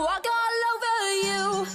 Walk all over you.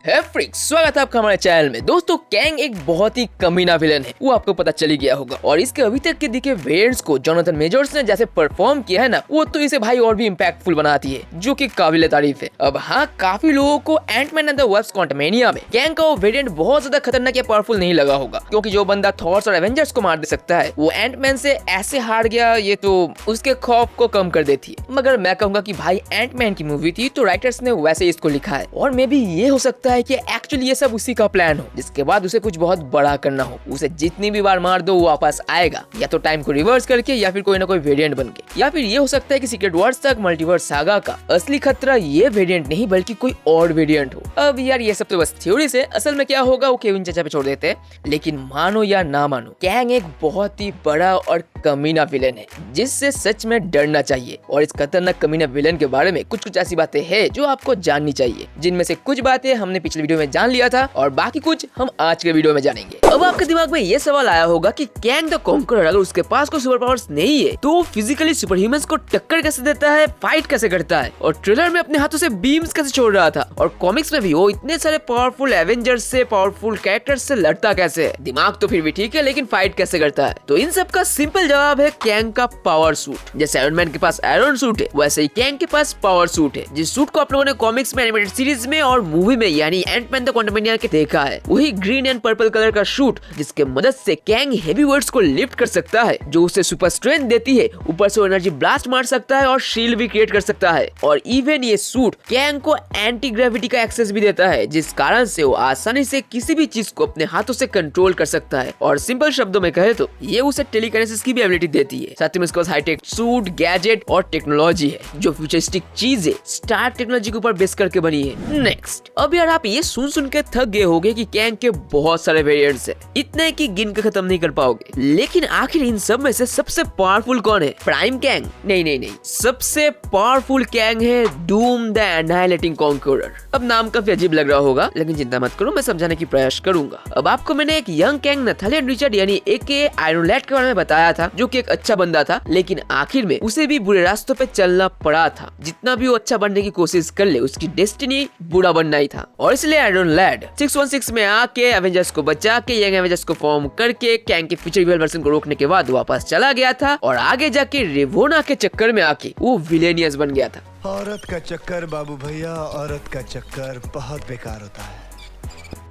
है फ्रिक्स, स्वागत है आपका हमारे चैनल में। दोस्तों, कैंग एक बहुत ही कमीना विलन है, वो आपको पता चली गया होगा। और इसके अभी तक के दिखे वेरिएंट्स को जोनाथन मेजर्स ने जैसे परफॉर्म किया है ना, वो तो इसे भाई और भी इम्पैक्टफुल बनाती है, जो कि काबिल तारीफ है। अब हाँ, काफी लोगों को Ant Man and the Wasp Quantumania में कैंग का वो वेरिएंट बहुत ज्यादा खतरनाक या पावरफुल नहीं लगा होगा, क्योंकि जो बंदा थॉर्स और एवेंजर्स को मार दे सकता है, वो एंटमैन से ऐसे हार गया, ये तो उसके खौफ को कम कर देती है। मगर मैं कहूंगा कि भाई एंटमैन की मूवी थी, तो राइटर्स ने वैसे ही इसको लिखा है, और मे बी ये हो सकता है कि एक्चुअली ये सब उसी का प्लान हो, जिसके बाद उसे कुछ बहुत बड़ा करना हो। उसे जितनी भी बार मार दो वो वापस आएगा, या तो टाइम को रिवर्स करके, या फिर कोई ना कोई वेरिएंट बन के। या फिर ये हो सकता है कि सीक्रेट वॉर्स तक मल्टीवर्स सागा का असली खतरा ये वेरिएंट नहीं बल्कि कोई और वेरिएंट हो। अब यार ये सब तो बस थ्योरी से, असल में क्या होगा वो केविन चाचा पे छोड़ देते हैं। लेकिन मानो या ना मानो, कैंग एक बहुत ही बड़ा और कमीना विलन है, जिससे सच में डरना चाहिए। और इस खतरनाक कमीना विलन के बारे में कुछ ऐसी बातें हैं जो आपको जाननी चाहिए, जिनमें से कुछ बातें हमने पिछले वीडियो में जान लिया था और बाकी कुछ हम आज के वीडियो में जानेंगे। अब आपके दिमाग में ये सवाल आया होगा कि कैंग द कॉन्करर अगर उसके पास कोई सुपर पावर्स नहीं है, तो फिजिकली सुपर ह्यूमंस को टक्कर कैसे देता है, फाइट कैसे करता है, और ट्रेलर में अपने हाथों से बीम्स कैसे छोड़ रहा था, और कॉमिक्स में भी वो इतने सारे पावरफुल एवेंजर्स से, पावरफुल कैरेक्टर्स से लड़ता कैसे है। दिमाग तो फिर भी ठीक है, लेकिन फाइट कैसे करता है? तो इन सब का सिंपल जवाब है कैंग का पावर सूट। जैसे आयरन मैन के पास आयरन सूट है, वैसे ही कैंग के पास पावर सूट है। जिस सूट को आप लोगों ने कॉमिक्स में, एनिमेटेड सीरीज में और मूवी में यानी एंटमैन द क्वांटमेनिया के देखा है, वही ग्रीन एंड पर्पल कलर का सूट, जिसके मदद से कैंग हेवी वेट्स को लिफ्ट कर सकता है, जो उसे सुपर स्ट्रेंथ देती है। ऊपर से एनर्जी ब्लास्ट मार सकता है और शील्ड भी क्रिएट कर सकता है। और इवन ये सूट कैंग को एंटी ग्रेविटी का एक्सेस भी देता है, जिस कारण से वो आसानी से किसी भी चीज को अपने हाथों से कंट्रोल कर सकता है। और सिंपल शब्दों में कहे तो ये उसे टेलीकाइनेसिस की भी एबिलिटी देती है। साथ ही में इसके पास हाईटेक सूट, गैजेट और टेक्नोलॉजी है, जो फ्यूचरिस्टिक चीजें स्टार टेक्नोलॉजी के ऊपर बेस करके बनी है। नेक्स्ट, अब यार आप ये सुन के थक गए होगे कि कैंग के बहुत सारे वेरिएंट्स हैं, इतने कि गिन के खत्म नहीं कर पाओगे। लेकिन आखिर इन सब में से सबसे पावरफुल कौन है? Prime Kang? नहीं, सबसे पावरफुल कैंग है डूम द एनाहिलेटिंग कॉन्करर। अब नाम काफी अजीब लग रहा होगा, लेकिन चिंता मत करो, मैं समझाने की प्रयास करूंगा। अब आपको मैंने एक यंग कैंग नथालियन रिचर्ड यानी एके आयरन लैड के बारे में बताया था, जो कि एक अच्छा बंदा था, लेकिन आखिर में उसे भी बुरे रास्तों पे चलना पड़ा था। जितना भी वो अच्छा बनने की कोशिश कर ले, उसकी डेस्टिनी बुरा बनना ही था। और इसलिए आयरन लैड 616 में आके एवेंजर्स को बचा के, यंग एवेंजर्स को फॉर्म करके कैंग के फ्यूचर इवल वर्जन को रोकने के बाद वापस चला गया था, और आगे जाके रेवोना के चक्कर में आके वो विलेनियस बन गया था। औरत का चक्कर बाबू भैया, औरत का चक्कर बहुत बेकार होता है।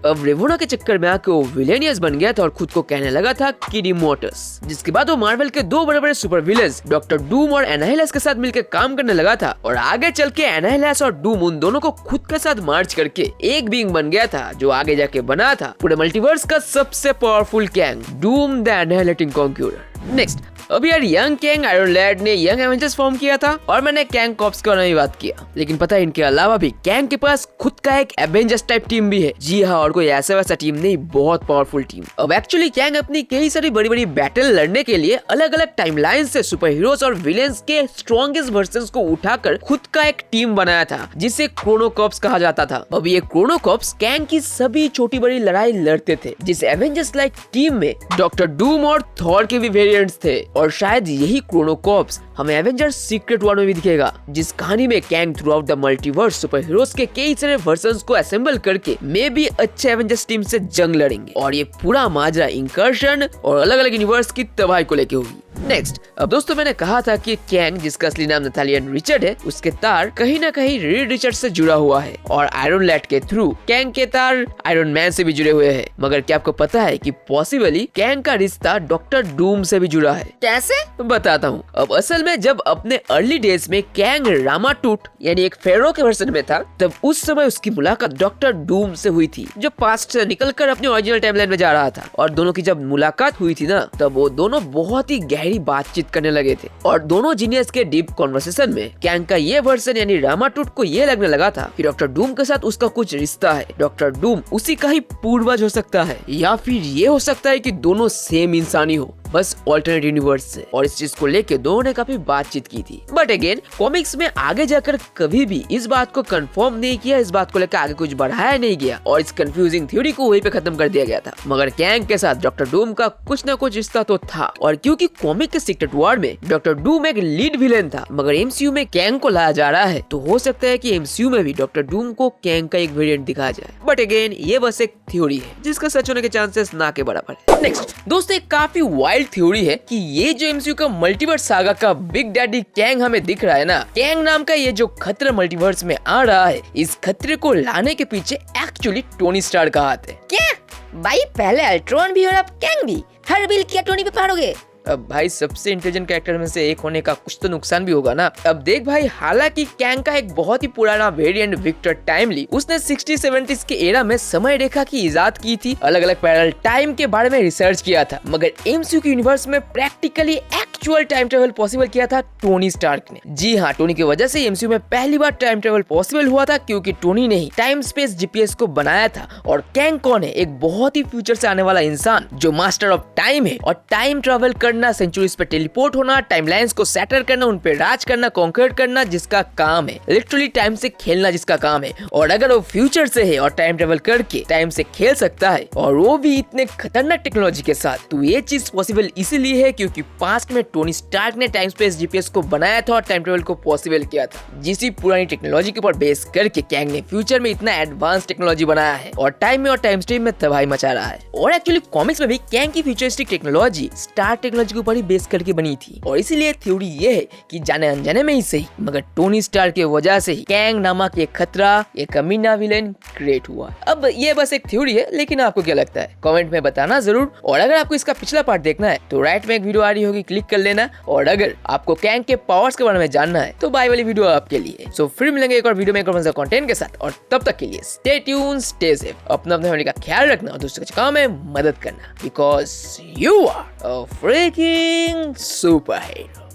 अब रेवोना के चक्कर में आके वो विलेनियस बन गया था और खुद को कहने लगा था किड इमोर्टस। जिसके बाद वो मार्वल के दो बड़े-बड़े सुपर विलेंस डॉक्टर डूम और एनाहिलस के साथ मिलकर काम करने लगा था, और आगे चल के एनाहिलस और डूम उन दोनों को खुद के साथ मर्ज करके एक बीइंग बन गया था, जो आगे जाके बना था पूरे मल्टीवर्स का सबसे powerful Kang, Doom the annihilating conqueror. Next, अब यार यंग कैंग आयरन लैड ने यंग एवेंजर्स फॉर्म किया था, और मैंने कैंग कॉर्प्स के बारे में बात किया। लेकिन पता है, इनके अलावा भी कैंग के पास खुद का एक एवेंजर्स टाइप टीम भी है। जी हाँ, और कोई ऐसा वैसा टीम नहीं, बहुत पावरफुल टीम। अब एक्चुअली कैंग अपनी कई सारी बड़ी बैटल लड़ने के लिए अलग अलग टाइमलाइन से सुपर हीरोज और विलेंस के स्ट्रॉन्गेस्ट वर्जन्स को उठाकर खुद का एक टीम बनाया था, जिसे क्रोनो कॉर्प्स कहा जाता था। अब ये क्रोनो कॉर्प्स कैंग की सभी छोटी बड़ी लड़ाई लड़ते थे, जिस एवेंजर्स लाइक टीम में डॉक्टर डूम और थॉर के भी वेरिएंट्स थे। और शायद यही क्रोनो कॉर्प्स हमें एवेंजर्स सीक्रेट वॉर में भी दिखेगा, जिस कहानी में Kang through out the multiverse super heroes के कई सारे वर्जन्स को असेंबल करके मे भी अच्छे एवेंजर्स टीम से जंग लड़ेंगे। और ये पूरा माजरा इंकर्शन और अलग अलग यूनिवर्स की तबाही को लेके होगी। नेक्स्ट, अब दोस्तों मैंने कहा था कि कैंग, जिसका असली नाम नथालियन रिचर्ड है, उसके तार कहीं ना कहीं रीड रिचर्ड से जुड़ा हुआ है, और आयरन लैड के थ्रू कैंग के तार आयरन मैन से भी जुड़े हुए हैं। मगर क्या आपको पता है कि पॉसिबली कैंग का रिश्ता डॉक्टर डूम से भी जुड़ा है? कैसे? बताता हूँ। अब असल में जब अपने अर्ली डेज में कैंग रामाटूट यानी एक फेरो के वर्जन में था, तब उस समय उसकी मुलाकात डॉक्टर डूम से हुई थी, जो पास्ट से निकलकर अपने ओरिजिनल टाइमलाइन में जा रहा था। और दोनों की जब मुलाकात हुई थी ना, तब वो दोनों बहुत ही गहरी बातचीत करने लगे थे, और दोनों जीनियस के डीप कॉन्वर्सेशन में कैंग का ये वर्जन यानी रामाटूट को ये लगने लगा था कि डॉक्टर डूम के साथ उसका कुछ रिश्ता है। डॉक्टर डूम उसी का ही पूर्वज हो सकता है, या फिर ये हो सकता है कि दोनों सेम इंसानी हो, बस ऑल्टरनेट यूनिवर्स से, और इस चीज को लेके दोनों ने काफी बातचीत की थी। बट अगेन कॉमिक्स में आगे जाकर कभी भी इस बात को कंफर्म नहीं किया, इस बात को लेकर आगे कुछ बढ़ाया नहीं गया और इस कंफ्यूजिंग थ्योरी को वहीं पे खत्म कर दिया गया था। मगर कैंग के साथ डॉक्टर डूम का कुछ न कुछ रिश्ता तो था, और क्योंकि कॉमिक के सीक्रेट वॉर में डॉक्टर डूम एक लीड विलेन था, मगर एमसीयू में कैंग को लाया जा रहा है, तो हो सकता है कि एमसीयू में भी डॉक्टर डूम को कैंग का एक वेरिएंट दिखाया जाए। बट अगेन ये बस एक थ्योरी है जिसका सच होने के चांसेस ना के बराबर है। नेक्स्ट दोस्तों, एक काफी वाइल्ड थ्योरी है कि ये जो एमसीयू का मल्टीवर्स सागा का बिग डैडी कैंग हमें दिख रहा है ना, कैंग नाम का ये जो खतरा मल्टीवर्स में आ रहा है, इस खतरे को लाने के पीछे एक्चुअली टोनी स्टार्क का हाथ है। क्या भाई, पहले अल्ट्रॉन भी और अब कैंग भी, हर बिल क्या टोनी पे फाड़ोगे? अब भाई सबसे इंटेलिजेंट कैरेक्टर में से एक होने का कुछ तो नुकसान भी होगा ना। अब देख भाई, हालांकि कैंग का एक बहुत ही पुराना वेरिएंट विक्टर टाइमली, उसने 60-70s के एरा में समय रेखा की इजाद की थी, अलग अलग पैरेलल टाइम के बारे में रिसर्च किया था। मगर एमसीयू के यूनिवर्स में practically actual time travel possible किया था टोनी स्टार्क ने। जी हाँ, टोनी की वजह से एमसीयू में पहली बार टाइम ट्रेवल पॉसिबल हुआ था, क्योंकि टोनी ने ही टाइम स्पेस जीपीएस को बनाया था। और कैंग कौन है? एक बहुत ही फ्यूचर से आने वाला इंसान जो मास्टर ऑफ टाइम है, और टाइम ट्रेवल सेंचुरीज पे टेलीपोर्ट होना, टाइमलाइंस को सेटल करना, उन पे राज करना, कॉन्कर करना जिसका काम है, लिटरली टाइम से खेलना जिसका काम है। और अगर वो फ्यूचर से है और टाइम ट्रेवल करके टाइम से खेल सकता है, और वो भी इतने खतरनाक टेक्नोलॉजी के साथ, तो ये चीज पॉसिबल इसीलिए है क्योंकि पास्ट में टोनी स्टार्क ने टाइम स्पेस जीपीएस को बनाया था और टाइम ट्रेवल को पॉसिबल किया था। जिसी पुरानी टेक्नोलॉजी के ऊपर बेस करके कैंग ने फ्यूचर में इतना एडवांस टेक्नोलॉजी बनाया है और टाइम में और टाइम स्ट्रीम में तबाही मचा रहा है। और एक्चुअली कॉमिक्स में भी कैंग की फ्यूचरिस्टिक टेक्नोलॉजी स्टार टेक्नोलॉजी के ऊपर ही बेस करके बनी थी, और इसीलिए थ्योरी ये है कि जाने अनजाने में ही सही, मगर टोनी स्टार्क की वजह से ही कैंग नामक ये खतरा, ये कमीना विलेन क्रिएट हुआ। अब ये बस एक थ्योरी है, लेकिन आपको क्या लगता है कमेंट में बताना जरूर। और अगर आपको इसका पिछला पार्ट देखना है तो राइट में एक वीडियो आ रही होगी, क्लिक कर लेना। और अगर आपको कैंग के पावर्स के बारे में जानना है तो बाय वाली वीडियो आपके लिए। सो फिर मिलेंगे एक और वीडियो में एक और मजेदार कंटेंट के साथ, और तब तक के लिए स्टे ट्यून, स्टे सेफ, अपना फैमिली का ख्याल रखना और दूसरों के काम में मदद करना, because you are a freaking superhero.